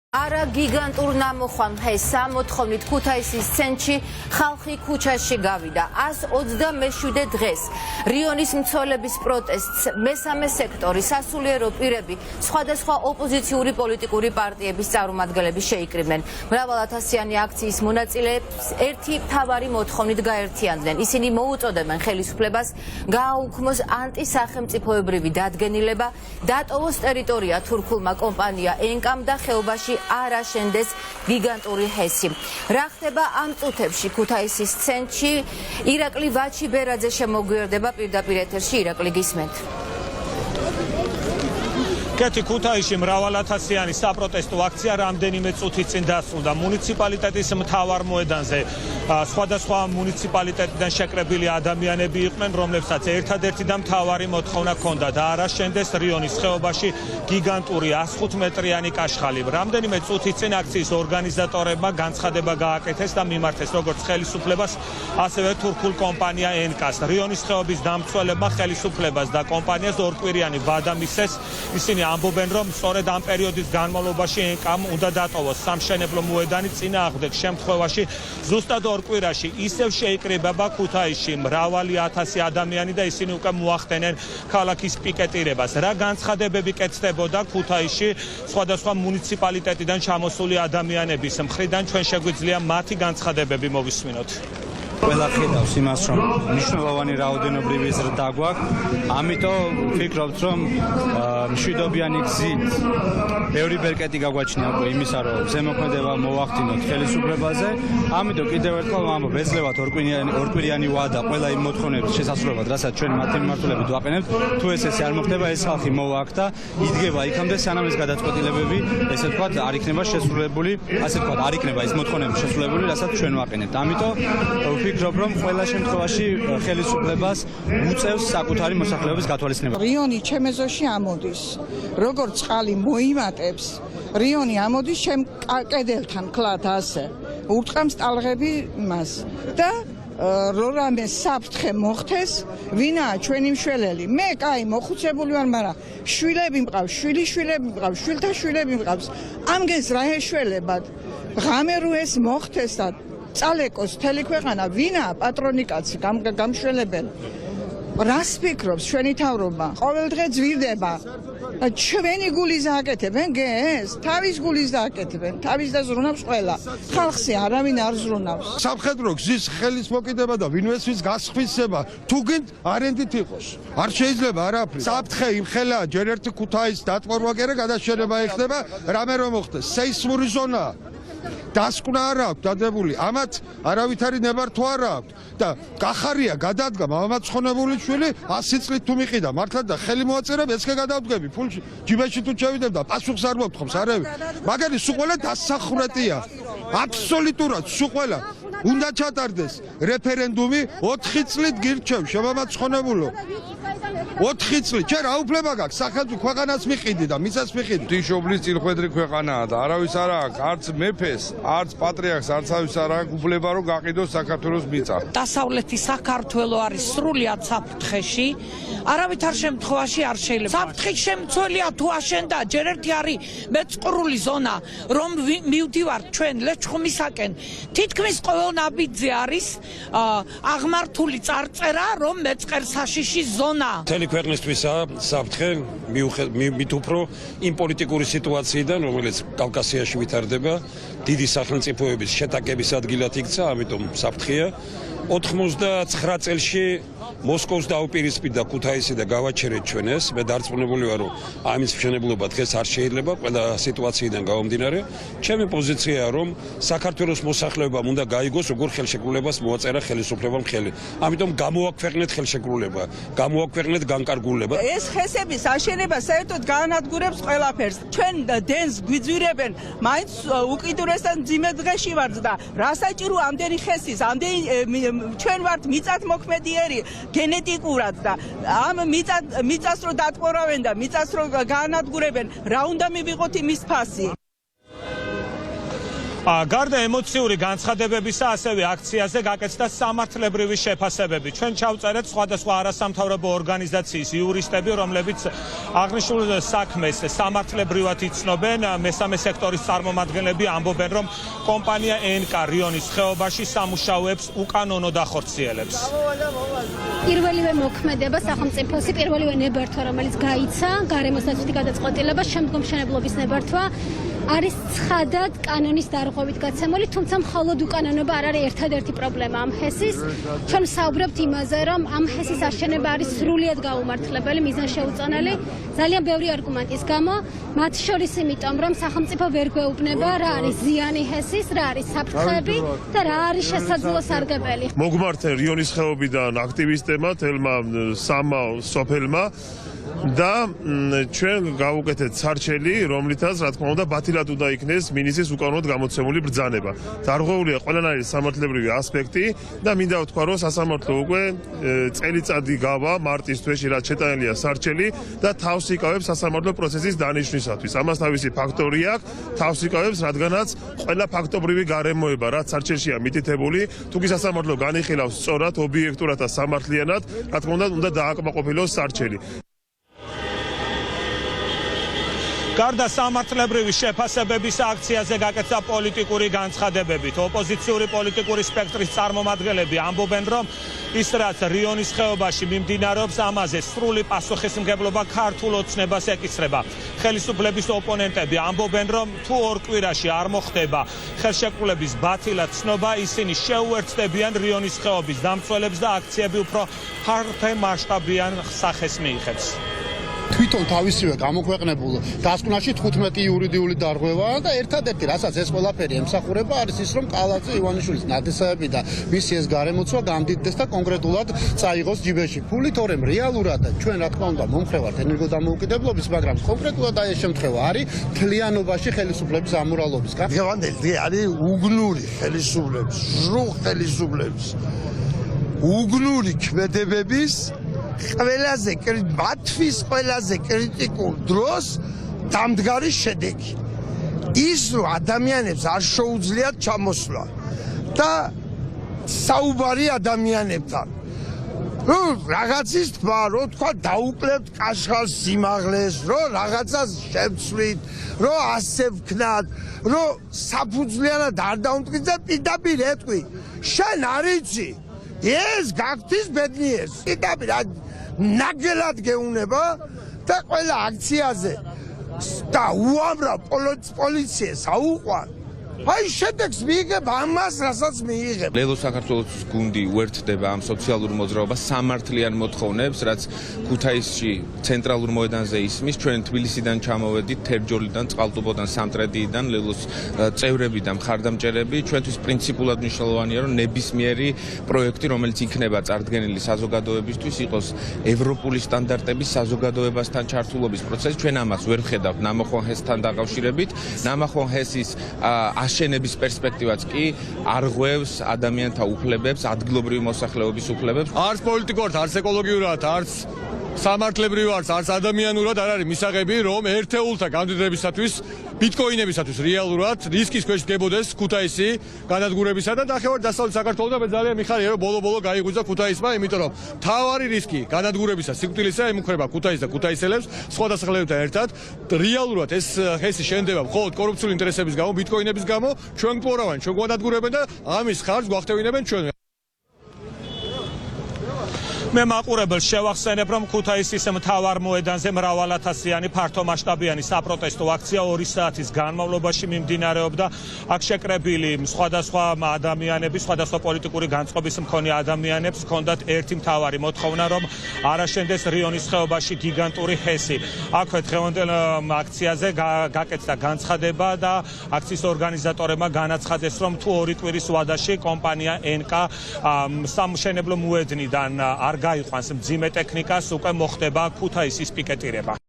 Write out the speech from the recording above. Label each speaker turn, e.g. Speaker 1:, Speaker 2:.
Speaker 1: Არა გიგანტურ ნამოხვან დღეს 60 ქუთაისის ცენტრში ხალხი ქუჩაში გავიდა. 127 დღეს რიონის მცველების პროტესტს მესამე სექტორი, სასულიერო პირები, სხვადასხვა ოპოზიციური პოლიტიკური პარტიების წარმომადგენლები შეიკრიბნენ. მრავალათასიანი აქციის მონაწილეებს ერთი მთავარი მოთხოვნით გაერთიანდნენ. ისინი მოუწოდებენ ხელისუფლებას გააუქმოს ანტისახელმწიფოებრივი დადგენილება, დატოვოს ტერიტორია თურქულმა კომპანია ენკამ და ხეობაში არ აშენდეს გიგანტური ჰესი. რა ხდება ამ წუთებში ქუთაისის ცენტრში? ირაკლი ვაჩიბერაძე შემოგვიერთდება პირდაპირ ეთერში. ირაკლი, გისმენთ.
Speaker 2: კეთი ქუთაისში მრავალათასიანი საპროტესტო აქცია რამდენიმე წუთის წინ დასრულდა. მუნიციპალიტეტის მთავარ მოედანზე სხვადასხვა მუნიციპალიტეტიდან შეკრებილი ადამიანები იყვნენ, რომლებსაც ერთადერთი და მთავარი მოთხოვნა ჰქონდათ არ აშენდეს რიონის ხეობაში გიგანტური 105 მეტრიანი კაშხალი. რამდენიმე წუთის წინ აქციის ორგანიზატორებმა განცხადება გააკეთეს და მიმართეს როგორც ხელისუფლებას, ასევე თურქულ კომპანია ენკას. რიონის ხეობის დამცველებმა ხელისუფლებას და კომპანიას ორკვირიანი ვადა მისცეს. ისინი ამბობენ, რომ სწორედ ამ პერიოდის განმავლობაში ენკამ უნდა დატოვოს სამშენებლო მოედანი, წინააღმდეგ შემთხვევაში ზუსტად ორ კვირაში ისევ შეიკრიბება ქუთაისში მრავალი ათასი ადამიანი და ისინი უკვე მოახდენენ ქალაქის პიკეტირებას. რა განცხადებები კეთდებოდა ქუთაისში სხვადასხვა მუნიციპალიტეტიდან ჩამოსული ადამიანების მხრიდან, ჩვენ შეგვიძლია მათი განცხადებები მოვისმინოთ.
Speaker 3: ყველა ხედავს იმას, რომ მნიშვნელოვანი რაოდენობრივი ზრდა გვაქვს, ამიტომ ვფიქრობთ, რომ მშვიდობიანი გზით ბევრი ბერკეტი გაგვაჩნია უკვე იმისა, რომ ზემოქმედება მოვახდინოთ ხელისუფლებაზე. ამიტომ კიდევ ერთხელ ვამბობ, ეძლევათ ორკვირიანი ვადა ყველა იმ მოთხოვნების შესასრულებლად, რასაც ჩვენ მათი მიმართულებით ვაყენებთ. თუ ესე არ მოხდება, ეს ხალხი მოვაქვს და იდგება იქამდე, სანამ ეს გადაწყვეტილებები, ესე ვთქვათ, არ იქნება შესრულებული, ასე ვთქვათ, არ იქნება ეს მოთხოვნები შესრულებული, რასაც ჩვენ ვაყენებთ. ამიტომ ვფიქრობ, რომ ყველა შემთხვევაში ხელისუფლებას უწევს საკუთარი მოსახლეობის გათვალისწინება.
Speaker 4: რიონი ჩემეზოში ამოდის. როგორც წყალი მოიმატებს, რიონი ამოდის ჩემ კედელთან კლათ ასე. ურტყამს ტალღები მას და რამე საფრთხე მოხდეს, ვინაა ჩვენი მშველელი. მე კაი მოხუცებული ვარ, მაგრამ შვილები მყავს, შვილიშვილები მყავს, შვილთა შვილები მყავს. ამგენს რა ეშველებად? ღამე რო ეს მოხდეს და წალეკოს მთელი ქვეყანა, ვინაა პატრონი კაცი, გამშველებელი? რას ფიქრობს ჩვენი თავრობა? ყოველდღე ძვირდება. ჩვენი გულის დააკეთებენ გეს? თავის გულის დააკეთებენ. თავის და ზრუნავს ყველა. ხალხზე არავინ არ ზრუნავს.
Speaker 5: სამხედრო გზის ხელის მოკიდება და ვინმესთვის გასხვისება თუ გინდ არენდით იყოს. არ შეიძლება არაფერი. საფრთხე იმხელა ჯერ ერთი ქუთაის დატბორვა კერა გადაშენება ეხება, რამე რომ მოხდეს. სეისმური ზონაა. დასკვნა არ აქვს დადებული, ამათ არავითარი ნებართვა არ აქვს და კახარია გადადგა მამამაცხონებული შვილი 100 წლით თუ მიყიდა მართლა და ხელი მოაწერა ესკე გადავდგები ფულში ჯიბეში თუ ჩავიდებ და პასუხს არ მოვთხოვს არევი მაგარი სულ ყველა დასახურეტია აბსოლუტურად სულ ყველა უნდა ჩატარდეს რეფერენდუმი 4 წლით გირჩევ შემამაცხონებულო 4 წლით ჩვენ რა უფლება გაქვს სახელმწიფო ქვეყანას მიყიდი და მისას მიყიდი
Speaker 6: ღვთისმშობლის წილხვედრი ქვეყანაა და არავის არ აქვს არც მეფეს არც პატრიარქს არც ავის არ აქვს უფლება რომ გაყიდოს საქართველოს მიწა.
Speaker 7: დასავლეთი საქართველო არის სრულიად საფრთხეში. არავითარ შემთხვევაში არ შეიძლება. საფრთხის შემცველია თუ აშენდა ჯერ ერთი არის მეწყრული ზონა, რომ მივდივართ ჩვენ ლეჩხუმისაკენ. თითქმის ყოველ ნაბიჯზე არის აღმართული წარწერა, რომ მეწყერსაშიში ზონა.
Speaker 8: მთელი ქვეყნისთვისაა საფრთხე მით უფრო იმ პოლიტიკური სიტუაციიდან, რომელიც კავკასიაში ვითარდება, დიდი სახელმწიფოების შეტაკების ადგილად იქცა, ამიტომ საფრთხეა. 99 წელში მოსკოვს დაუპირისპირდა ქუთაისი და გავაჩერეთ ჩვენ ეს. მე დარწმუნებული ვარ, რომ ამის მშენებლობა დღეს არ შეიძლება ყველა სიტუაციიდან გამომდინარე. ჩემი პოზიციაა, რომ საქართველოს მოსახლეობამ უნდა გაიგოს, როგორ ხელშეკრულებას მოაწერა ხელისუფლებამ ხელი. ამიტომ გამოაქვეყნეთ ხელშეკრულება, გამოაქვეყნეთ განკარგულება.
Speaker 9: ეს ხესების აშენება საერთოდ გაანადგურებს ყველაფერს. ჩვენ დენს გვიძვირებენ, მაინც უკიდურესად მძიმე დღეში ვართ და რა საჭირო ამდენი ხესის, ამდენი ჩვენ ვართ მიწათმოქმედიერი გენეტიკურად და ამ მიწას რო დატყორავენ და მიწას რო გაანადგურებენ, რა უნდა მივიღოთ იმის ფასი?
Speaker 2: გარდა ემოციური განცხადებებისა, ასევე აქციაზე გაკეთდა სამართლებრივი შეფასებები. ჩვენ ჩავწერეთ სხვადასხვა არასამთავრობო ორგანიზაციის იურისტები, რომლებიც აღნიშნულ საქმეს სამართლებრივად იცნობენ. მესამე სექტორის წარმომადგენლები ამბობენ, რომ კომპანია ENCA რიონის ხეობაში სამუშაოებს უკანონოდ ახორციელებს.
Speaker 10: პირველივე მოქმედება სახელმწიფოსი, პირველივე ნებართვა, რომელიც გაიცა გარემოს დაცვითი გადაწყვეტილება, შემდგომ მშენებლობის ნებართვა არის ცხადად კანონის დარღვევით გაცემული, თუმცა მხოლოდ უკანონობა არ არის ერთადერთი პრობლემა ამ ჰესის. ჩვენ ვსაუბრობთ იმაზე, რომ ამ ჰესის აშენება არის სრულიად გაუმართლებელი, მიზანშეუწონელი, ძალიან ბევრი არგუმენტის გამო, მათ შორის იმიტომ, რომ სახელმწიფო ვერ გვეუბნება, რა არის ზიანი ჰესის, რა არის საფრთხეები და რა არის შესაძლო სარგებელი.
Speaker 11: მოგმართენ რიონის ხეობიდან აქტივისტებმა, თელმა სამმა სოფელმა და ჩვენ გავუკეთეთ სარჩელი, რომლითაც რა თქმა უნდა ბათილად უნდა იქნეს მინისტრის უკანონოდ გამოცემული ბრძანება. დარღვეულია ყველანაირი სამართლებრივი ასპექტი და მინდა ვთქვა, რომ სასამართლო უკვე წელიწადი გავა მარტის თვეში, რაც შეტანილია სარჩელი და თავს იკავებს სასამართლო პროცესის დანიშვნისათვის. ამას თავისი ფაქტორი აქვს, თავს იკავებს, რადგანაც ყველა ფაქტობრივი გარემოება, რაც სარჩელშია მითითებული, თუ კი სასამართლო განიხილავს სწორად, ობიექტურად და სამართლიანად, რა თქმა უნდა დააკმაყოფილოს სარჩელი.
Speaker 2: გარდა სამართლებრივი შეფასებების აქციაზე გაკეთდა პოლიტიკური განცხადებებით. ოპოზიციური პოლიტიკური სპექტრის წარმომადგენლები ამბობენ, რომ ის რაც რიონის ხეობაში მიმდინარეობს, ამაზე სრული პასუხისმგებლობა ქართულ ოცნებას ეკისრება. ხელისუფლების ოპონენტები ამბობენ, რომ თუ ორ კვირაში არ მოხდება ხელშეკრულების ბათილად ცნობა, ისინი შეუერთდებიან რიონის ხეობის დამცველებს და აქციები უფრო ფართო მასშტაბიან სახეს მიიღებს.
Speaker 12: თვითონ თავისივე გამოქვეყნებულ დასკვნაში 15 იურიდიული დარღვევაა და ერთადერთი რასაც ეს ყველაფერი ემსახურება არის ის, რომ კალაძე ივანიშვილის ნათესავები და მისი ეს გარემოცვა გამდიდდეს და კონკრეტულად წაიღოს ჯიბეში ფული, თორემ რეალურად ჩვენ რა თქმა უნდა მომხრევართ ენერგოდამოუკიდებლობის, მაგრამ კონკრეტულად აი ეს შემთხვევა არის თლიანობაში ხელისუფლების ამორალობის.
Speaker 5: დღევანდელი არის უგნური ხელისუფლების, ჟრუხ ხელისუფლების, უგნური ქმედებების მათთვის ყველაზე კრიტიკულ დროს დამდგარი შედეგი. ის რომ ადამიანებს არ შეუძლიათ ჩამოსვლა და საუბარი ადამიანებთან. რომ რაღაცის თქმა, რომ თქვა დაუკლებთ კაშხალს სიმაღლეს, რომ რაღაცას შევცვლით, რომ ასე ვქნათ, რომ საფუძვლიანად არ დაუნტკიცეთ და პირდაპირ ეტყვი. შენ არ იცი ეს გაქთის ბედნიერს. პირდაპირ ნაგელად გეუნება და ყველა აქციაზე და უამრავ პოლიციას აუყვან. აი შედეგს მიიღებ ამას, რასაც მიიღებ.
Speaker 13: ლელო საქართველოს გუნდი უერთდება ამ სოციალურ მოძრაობას სამართლიან მოთხოვნებს, რაც ქუთაისში ცენტრალურ მოედანზე ისმის. ჩვენ თბილისიდან ჩამოვედით, თერჯოლიდან, წყალტუბოდან, სამტრედიიდან, ლელოს წევრები და მხარდამჭერები. ჩვენთვის პრინციპულად მნიშვნელოვანია, რომ ნებისმიერი პროექტი, რომელიც იქნება წარდგენილი საზოგადოებისთვის, იყოს ევროპული სტანდარტების საზოგადოებასთან ჩართულობის პროცესი. ჩვენ ამას ვერ ვხედავთ ნამოხვან ჰესთან დაკავშირებით. ნამოხვან ჰესის აშენების პერსპექტივაც კი არღვევს ადამიანთა უფლებებს, ადგილობრივი მოსახლეობის უფლებებს.
Speaker 14: არც პოლიტიკურად, არც ეკოლოგიურად, არც სამართლებრივ არც ადამიანურად არ არის მისაღები, რომ ერთეულთა გამდიდრებისათვის, ბიტკოინებისათვის რეალურად რისკის ქვეშ დგებოდეს ქუთაისი განადგურებისა და ნახევარ დასავლეთ საქართველოს და მე ძალიან მიხარია, რომ ბოლო-ბოლო გაიღვიძა ქუთაისმა, იმიტომ რომ თავარი რისკი განადგურებისა სიკვდილისა ემუქრება ქუთაისს და ქუთაისელებს სხვა დასახლებებთან ერთად. რეალურად ეს ჰესი შენდება მხოლოდ კორუფციული ინტერესების გამო, ბიტკოინების გამო, ჩვენ გვპორავენ, ჩვენ გვანადგურებენ და ამის ხარჯს გვახტევინებენ ჩვენ.
Speaker 2: მე მაყურებელს შევახსენებ, რომ ქუთაისის მთავარ მოედანზე მრავალათასიანი ფართომასშტაბიანი საპროტესტო აქცია 2 საათის განმავლობაში მიმდინარეობდა. აქ შეკრებილი სხვადასხვა ადამიანები, სხვადასხვა პოლიტიკური განწყობის მქონე ადამიანებს ჰქონდათ ერთი მთავარი მოთხოვნა, რომ არ აშენდეს რიონის ხეობაში გიგანტური ჰესი. აქვე დღევანდელ აქციაზე გაკეთდა განცხადება და აქციის ორგანიზატორებმა განაცხადეს, რომ თუ 2 კვირის ვადაში კომპანია ENCA სამშენებლო მოედნიდან არ გაიყვანს მძიმე ტექნიკას, უკვე მოხდება ქუთაისის პიკეტირება.